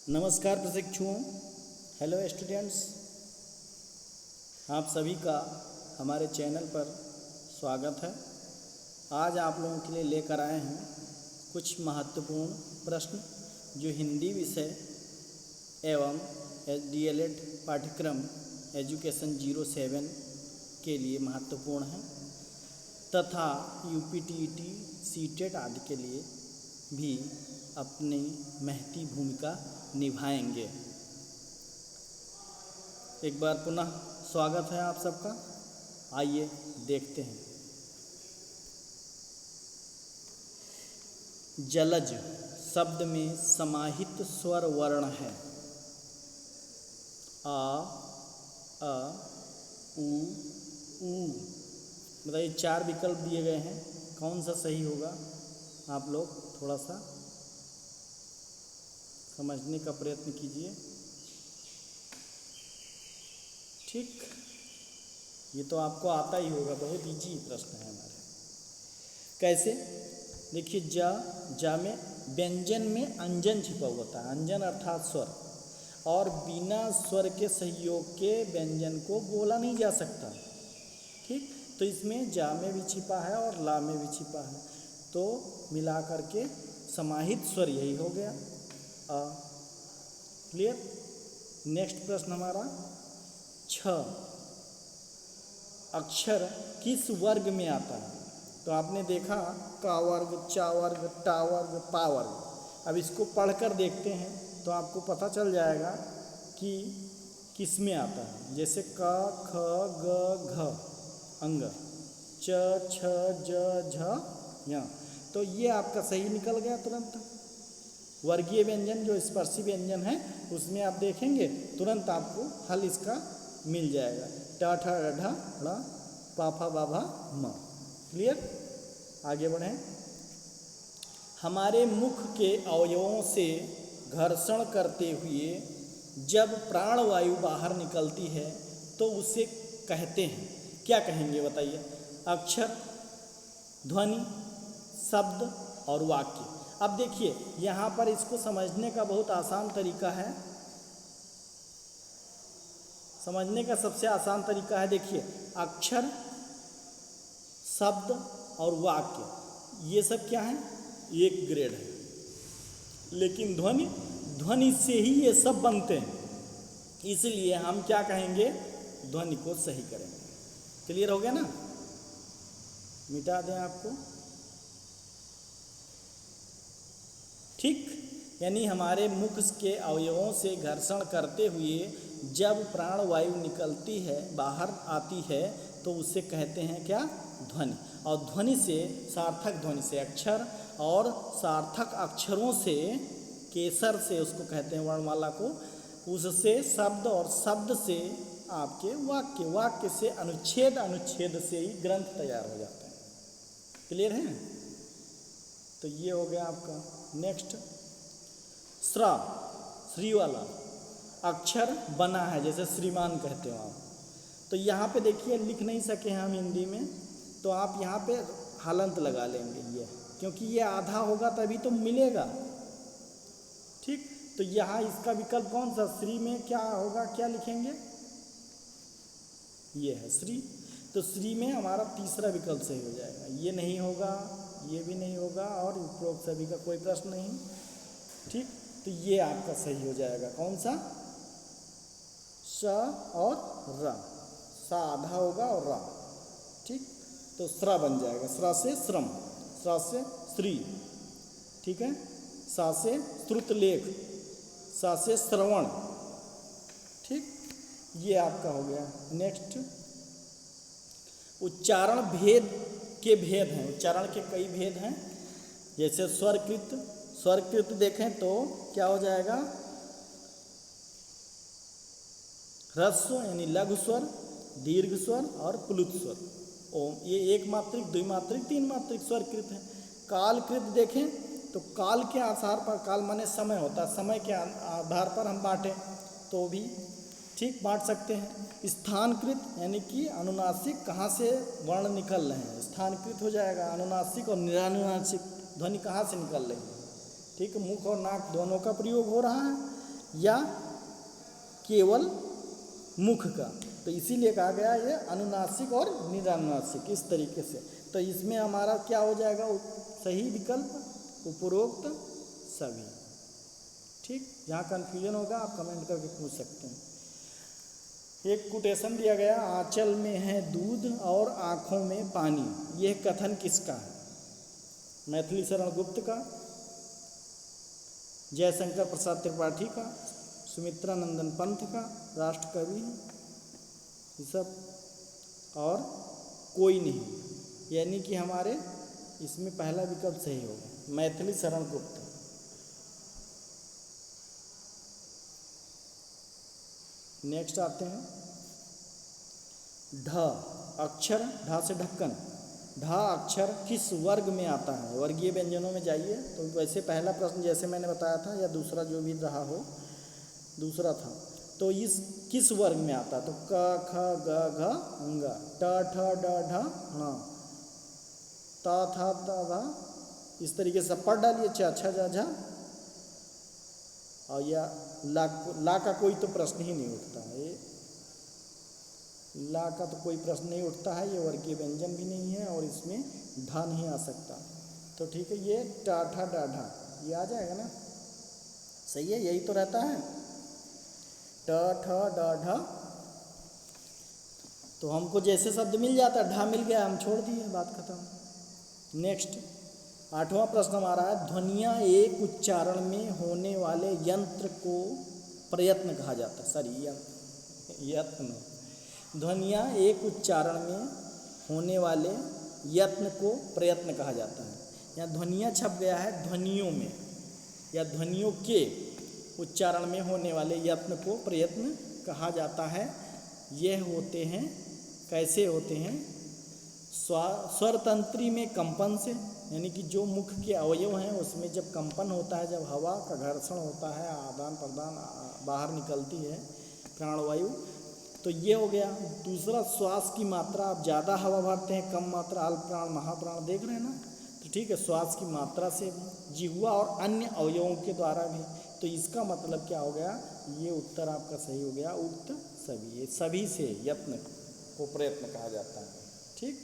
नमस्कार प्रशिक्षुओं। Hello students, आप सभी का हमारे चैनल पर स्वागत है। आज आप लोगों के लिए लेकर आए हैं कुछ महत्वपूर्ण प्रश्न जो हिंदी विषय एवं DLED पाठ्यक्रम एजुकेशन 07 के लिए महत्वपूर्ण है तथा UPTET CTET आदि के लिए भी अपनी महती भूमिका निभाएंगे। एक बार पुनः स्वागत है आप सबका। आइए देखते हैं। जलज शब्द में समाहित स्वर वर्ण है आ, उ, ऊ। बताइए, 4 विकल्प दिए गए हैं, कौन सा सही होगा? आप लोग थोड़ा सा समझने का प्रयत्न कीजिए। ठीक, ये तो आपको आता ही होगा, बहुत इजी प्रश्न है हमारे। कैसे? देखिए, जा में व्यंजन में अंजन छिपा होता है। अंजन अर्थात स्वर, और बिना स्वर के सहयोग के व्यंजन को बोला नहीं जा सकता। ठीक, तो इसमें जा में भी छिपा है और ला में भी छिपा है, तो मिला करके समाहित स्वर यही हो गया आ। क्लियर? नेक्स्ट प्रश्न हमारा 6, अक्षर किस वर्ग में आता है? तो आपने देखा का वर्ग, चा वर्ग, टा वर्ग, पा वर्ग। अब इसको पढ़कर देखते हैं तो आपको पता चल जाएगा कि किस में आता है। जैसे क, ख, ग, घ अंग, च, छ, ज, झ, य। तो ये आपका सही निकल गया तुरंत। वर्गीय व्यंजन जो स्पर्शी व्यंजन है उसमें आप देखेंगे तुरंत आपको हल इसका मिल जाएगा। टा, ठा, ढा, ढ़, पा, फा, बा, भा, म। क्लियर? आगे बढ़ें। हमारे मुख के अवयवों से घर्षण करते हुए जब प्राणवायु बाहर निकलती है तो उसे कहते हैं क्या? कहेंगे बताइए। अक्षर, ध्वनि, शब्द और वाक्य। अब देखिए, यहाँ पर इसको समझने का बहुत आसान तरीका है। समझने का सबसे आसान तरीका है, देखिए, अक्षर, शब्द और वाक्य ये सब क्या है? एक ग्रेड है। लेकिन ध्वनि से ही ये सब बनते हैं, इसलिए हम क्या कहेंगे? ध्वनि को सही करेंगे। क्लियर हो गया ना? मिटा दें आपको। ठीक, यानी हमारे मुख के अवयवों से घर्षण करते हुए जब प्राणवायु निकलती है, बाहर आती है, तो उसे कहते हैं क्या? ध्वनि। और ध्वनि से, सार्थक ध्वनि से अक्षर, और सार्थक अक्षरों से, केसर से उसको कहते हैं वर्णमाला को, उससे शब्द, और शब्द से आपके वाक्य, वाक्य से अनुच्छेद, अनुच्छेद से ही ग्रंथ तैयार हो जाते हैं। क्लियर है? तो ये हो गया आपका। नेक्स्ट, श्रा, श्री वाला अक्षर बना है, जैसे श्रीमान कहते हो आप। तो यहाँ पे देखिए, लिख नहीं सके हम हिंदी में, तो आप यहाँ पे हलंत लगा लेंगे ये, क्योंकि ये आधा होगा तभी तो मिलेगा। ठीक, तो यहाँ इसका विकल्प कौन सा? श्री में क्या होगा? क्या लिखेंगे? ये है श्री, तो श्री में हमारा तीसरा विकल्प सही हो जाएगा। ये नहीं होगा, ये भी नहीं होगा, और उपरोक्त सभी का कोई प्रश्न नहीं। ठीक, तो ये आपका सही हो जाएगा। कौन सा? स और र। सा आधा होगा और रा। ठीक, तो श्रा बन जाएगा। श्रा से श्रम, श्रा से श्री। ठीक है, सा से श्रुतलेख, सा से श्रवण। ठीक, ये आपका हो गया। नेक्स्ट, उच्चारण भेद के भेद हैं। उच्चारण के कई भेद हैं, जैसे स्वरकृत। स्वरकृत देखें तो क्या हो जाएगा? ह्रस्व यानी लघु स्वर, दीर्घ स्वर और प्लुत स्वर। ओम, ये एक मात्रिक, द्विमात्रिक, 3 मात्रिक स्वरकृत है। कालकृत देखें तो काल के आधार पर, काल माने समय होता है, समय के आधार पर हम बांटें तो भी ठीक बांट सकते हैं। स्थानकृत यानी कि अनुनासिक, कहाँ से वर्ण निकल रहे हैं, स्थानकृत हो जाएगा। अनुनासिक और निरानुनासिक ध्वनि कहाँ से निकल रही है। ठीक, मुख और नाक दोनों का प्रयोग हो रहा है, या केवल मुख का। तो इसीलिए कहा गया ये अनुनासिक और निरानुनासिक इस तरीके से। तो इसमें हमारा क्या हो जाएगा सही विकल्प उपरोक्त सभी। ठीक, जहाँ कन्फ्यूजन होगा आप कमेंट करके पूछ सकते हैं। एक कोटेशन दिया गया, आंचल में है दूध और आँखों में पानी, यह कथन किसका है? मैथिली शरण गुप्त का, जयशंकर प्रसाद त्रिपाठी का, सुमित्रा नंदन पंत का, राष्ट्र कवि ये सब, और कोई नहीं, यानी कि हमारे इसमें पहला विकल्प सही होगा, मैथिली शरण गुप्त। नेक्स्ट आते हैं ढ अक्षर, ढ से ढक्कन, ढ अक्षर किस वर्ग में आता है? वर्गीय व्यंजनों में जाइए। तो वैसे पहला प्रश्न जैसे मैंने बताया था या दूसरा जो भी रहा हो, दूसरा था, तो इस किस वर्ग में आता है? तो क ख ग घ ङ, ट ठ ड ढ ण, त थ द ध, इस तरीके से पढ़ डालिए, च छ ज झ, और या ला का कोई तो प्रश्न ही नहीं उठता है, ये ला का तो कोई प्रश्न नहीं उठता है, ये वर्गीय व्यंजन भी नहीं है और इसमें ढ नहीं आ सकता। तो ठीक है, ये टा ठा डा ढा ये आ जाएगा ना, सही है, यही तो रहता है ट ठ ड ढ। तो हमको जैसे शब्द मिल जाता है, ढा मिल गया, हम छोड़ दिए, बात खत्म। नेक्स्ट 8वां प्रश्न हमारा है, ध्वनियाँ एक उच्चारण में होने वाले यंत्र को प्रयत्न कहा जाता है। सॉरी यत्न, ध्वनियाँ एक उच्चारण में होने वाले यत्न को प्रयत्न कहा जाता है। यहाँ ध्वनियाँ छप गया है ध्वनियों में, या ध्वनियों के उच्चारण में होने वाले यत्न को प्रयत्न कहा जाता है। यह होते हैं, कैसे होते हैं? स्वर तंत्री में कंपन से, यानी कि जो मुख के अवयव हैं उसमें जब कंपन होता है, जब हवा का घर्षण होता है, आदान प्रदान बाहर निकलती है प्राणवायु, तो ये हो गया। दूसरा, श्वास की मात्रा, आप ज़्यादा हवा भरते हैं, कम मात्रा, अल्प प्राण महाप्राण, देख रहे हैं ना, तो ठीक है, श्वास की मात्रा से भी, जिह्वा और अन्य अवयवों के द्वारा भी। तो इसका मतलब क्या हो गया? ये उत्तर आपका सही हो गया, उक्त सभी, ये सभी से यत्न को प्रयत्न कहा जाता है। ठीक,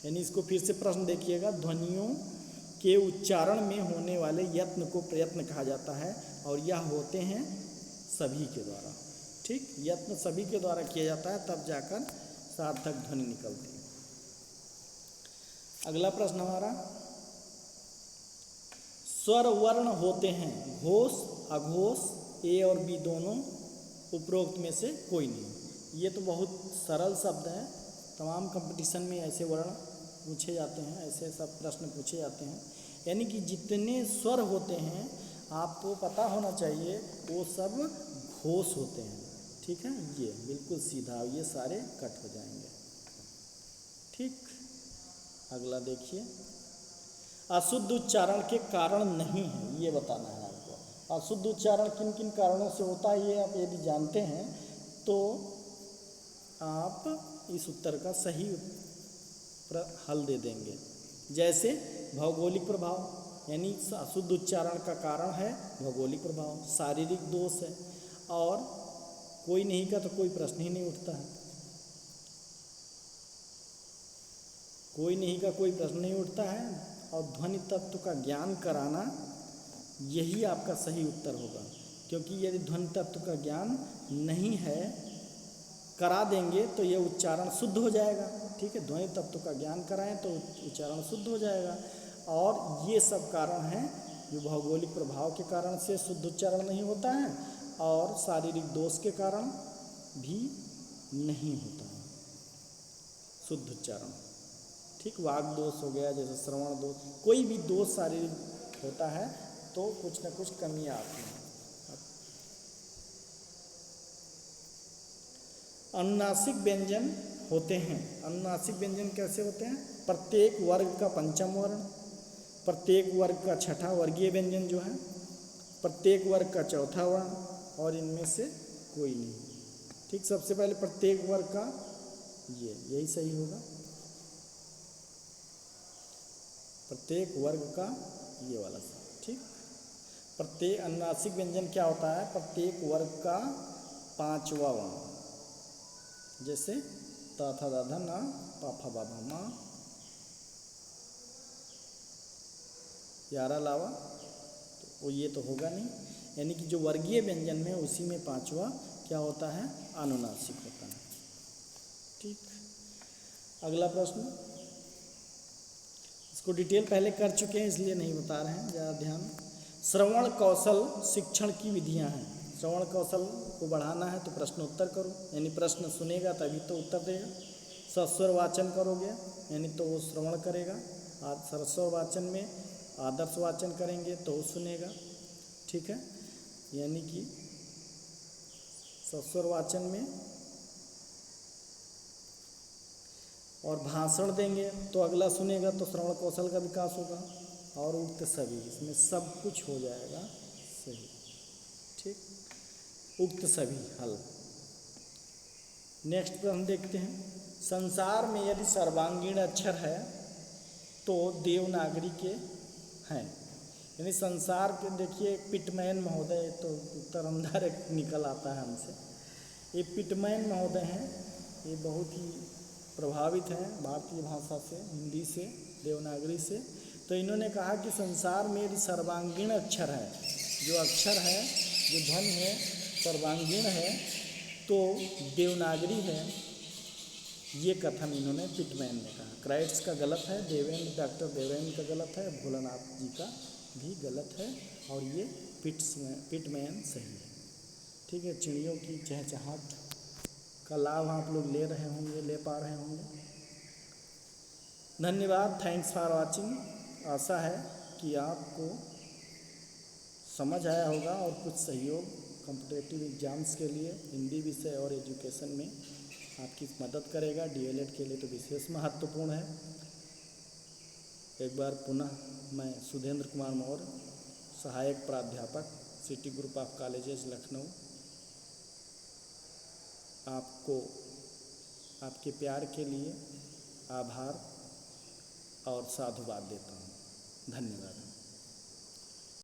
यानी इसको फिर से प्रश्न देखिएगा, ध्वनियों के उच्चारण में होने वाले यत्न को प्रयत्न कहा जाता है और यह होते हैं सभी के द्वारा। ठीक, यत्न सभी के द्वारा किया जाता है, तब जाकर सार्थक ध्वनि निकलती है। अगला प्रश्न हमारा, स्वर वर्ण होते हैं घोष अघोष, ए और बी दोनों, उपरोक्त में से कोई नहीं। ये तो बहुत सरल शब्द है, तमाम कंपटीशन में ऐसे वर्ण पूछे जाते हैं, ऐसे सब प्रश्न पूछे जाते हैं। यानी कि जितने स्वर होते हैं आपको पता होना चाहिए, वो सब घोष होते हैं। ठीक है, ये बिल्कुल सीधा, ये सारे कट हो जाएंगे। ठीक, अगला देखिए, अशुद्ध उच्चारण के कारण नहीं है, ये बताना है आपको। अशुद्ध उच्चारण किन किन कारणों से होता है, ये आप यदि जानते हैं तो आप इस उत्तर का सही हल दे देंगे। जैसे भौगोलिक प्रभाव, यानी अशुद्ध उच्चारण का कारण है भौगोलिक प्रभाव, शारीरिक दोष है, और कोई नहीं का तो कोई प्रश्न ही नहीं उठता है, कोई नहीं का कोई प्रश्न नहीं उठता है, और ध्वनि तत्व का ज्ञान कराना, यही आपका सही उत्तर होगा। क्योंकि यदि ध्वनि तत्व का ज्ञान नहीं है, करा देंगे तो ये उच्चारण शुद्ध हो जाएगा। ठीक है, ध्वनि तत्व का ज्ञान कराएं तो उच्चारण शुद्ध हो जाएगा। और ये सब कारण हैं जो भौगोलिक प्रभाव के कारण से शुद्ध उच्चारण नहीं होता है, और शारीरिक दोष के कारण भी नहीं होता है शुद्ध उच्चारण। ठीक, वाग दोष हो गया, जैसे श्रवण दोष, कोई भी दोष शारीरिक होता है तो कुछ ना कुछ कमियाँ आती हैं। अनुनासिक व्यंजन होते हैं, अनुनासिक व्यंजन कैसे होते हैं? प्रत्येक वर्ग का पंचम वर्ण, प्रत्येक वर्ग का छठा वर्गीय व्यंजन जो है, प्रत्येक वर्ग का चौथा वर्ण, और इनमें से कोई नहीं। ठीक, सबसे पहले प्रत्येक वर्ग का यही सही होगा, प्रत्येक वर्ग का ये वाला। ठीक, प्रत्येक अनुनासिक व्यंजन क्या होता है? प्रत्येक वर्ग का 5वां वर्ण, जैसे त थ द ध न प फ ब भ म यारा लावा, तो वो ये तो होगा नहीं, यानी कि जो वर्गीय व्यंजन में उसी में 5वां क्या होता है? अनुनासिक होता है। ठीक, अगला प्रश्न, इसको डिटेल पहले कर चुके हैं इसलिए नहीं बता रहे हैं, ज़्यादा ध्यान। श्रवण कौशल शिक्षण की विधियां हैं। श्रवण कौशल को बढ़ाना है तो प्रश्न उत्तर करो, यानी प्रश्न सुनेगा तभी तो उत्तर देगा। सस्वर वाचन करोगे यानी तो वो श्रवण करेगा, सरस्वर वाचन में आदर्श वाचन करेंगे तो वो सुनेगा। ठीक है, यानी कि सस्वर वाचन में और भाषण देंगे तो अगला सुनेगा तो श्रवण कौशल का विकास होगा। और उक्त सभी, इसमें सब कुछ हो जाएगा सही। ठीक, उक्त सभी हल। नेक्स्ट प्रश्न देखते हैं, संसार में यदि सर्वांगीण अक्षर है तो देवनागरी के हैं, यानी संसार के, देखिए पिटमैन महोदय, तो उत्तर हम डायरेक्ट निकल आता है हमसे। ये पिटमैन महोदय हैं, ये बहुत ही प्रभावित हैं भारतीय भाषा से, हिंदी से, देवनागरी से। तो इन्होंने कहा कि संसार में यदि सर्वांगीण अक्षर है, जो अक्षर है, जो ध्वनि है सर्वांगीण है तो देवनागरी है। ये कथन इन्होंने पिटमैन ने कहा। क्राइट्स का गलत है, देवेंद्र, डॉक्टर देवेंद्र का गलत है, भोलानाथ जी का भी गलत है, और ये पिटमैन सही है। ठीक है, चिड़ियों की चहचहाट का लाभ आप लोग ले रहे होंगे, ले पा रहे होंगे। धन्यवाद, थैंक्स फॉर वाचिंग। आशा है कि आपको समझ आया होगा और कुछ सहयोग कॉम्पिटिटिव एग्जाम्स के लिए हिंदी विषय और एजुकेशन में आपकी मदद करेगा। डीएलएड के लिए तो विशेष महत्वपूर्ण है। एक बार पुनः मैं सुधेंद्र कुमार मौर्य, सहायक प्राध्यापक, city group of colleges Lucknow, आपको आपके प्यार के लिए आभार और साधुवाद देता हूँ। धन्यवाद।